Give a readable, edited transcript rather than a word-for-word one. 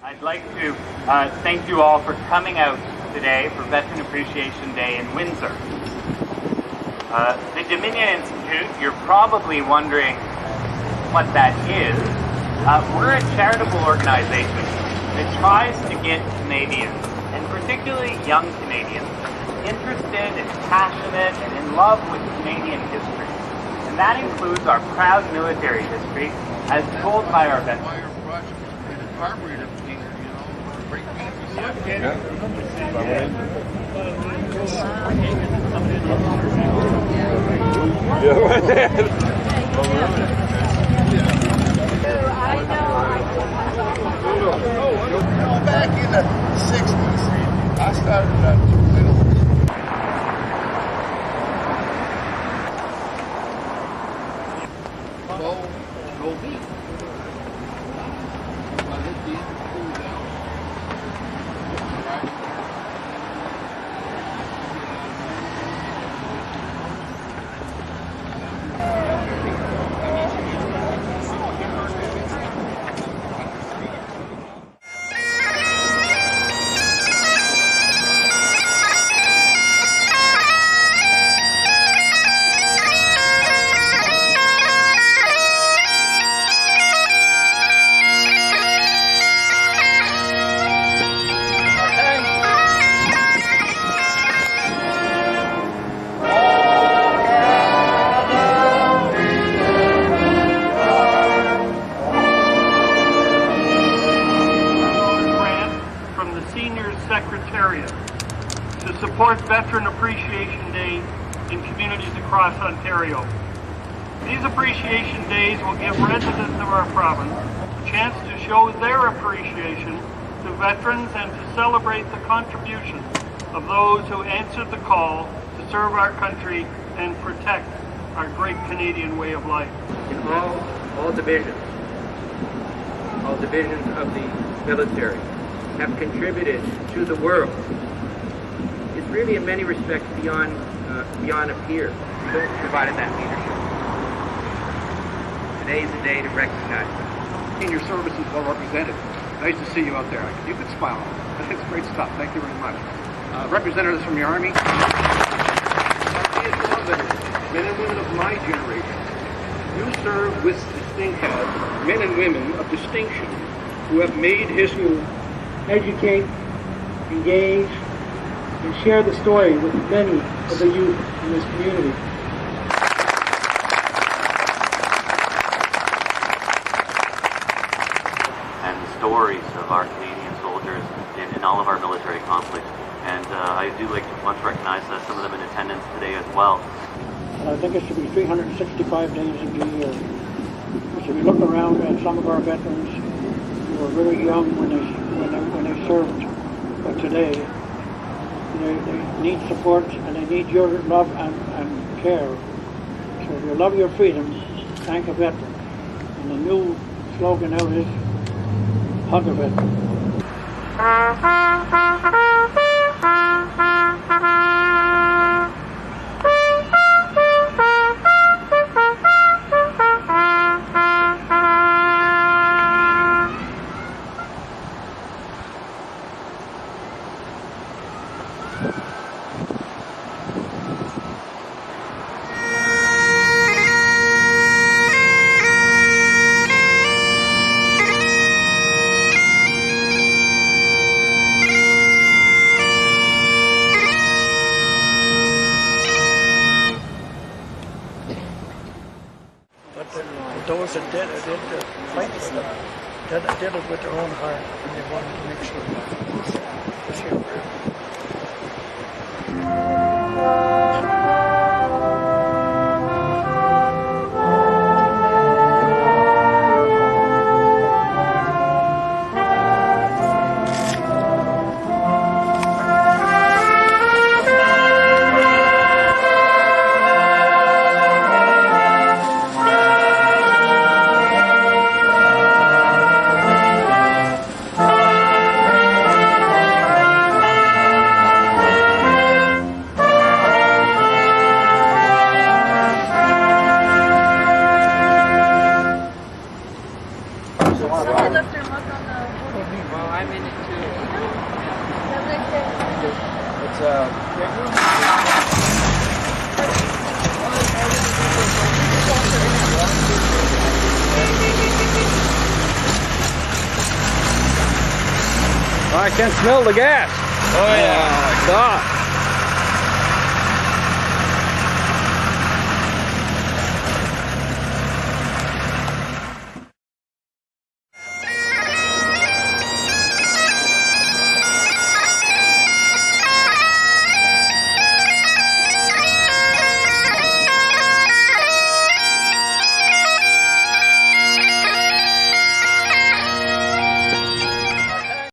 I'd like to thank you all for coming out today for Veteran Appreciation Day in Windsor. The Dominion Institute, you're probably wondering what that is. We're a charitable organization that tries to get Canadians, and particularly young Canadians, interested and passionate and in love with Canadian history. And that includes our proud military history as told by our veterans. Back in the 60s, I started that too little. Go beat. I hit the end cool down. Secretariat to support Veteran Appreciation Day in communities across Ontario. These Appreciation Days will give residents of our province a chance to show their appreciation to veterans and to celebrate the contributions of those who answered the call to serve our country and protect our great Canadian way of life. In all divisions of the military have contributed to the world. It's really in many respects beyond a peer. You provided that leadership. Today is the day to recognize them. Your service is well represented. Nice to see you out there. You can smile. That's great stuff. Thank you very much. Representatives from the Army, men and women of my generation, you serve with distinction, men and women of distinction who have made history. Educate, engage, and share the story with many of the youth in this community. And the stories of our Canadian soldiers in all of our military conflicts. And I do want to recognize some of them in attendance today as well. And I think it should be 365 days of the year. So we look around at some of our veterans who were very young when they served, but today they need support and they need your love and care. So if you love your freedom, thank a veteran. And the new slogan now is hug a veteran. Those that did fight for them, did it with their own heart, and they wanted to make sure that was here. Well, I'm in it too. I can smell the gas. Oh yeah. God.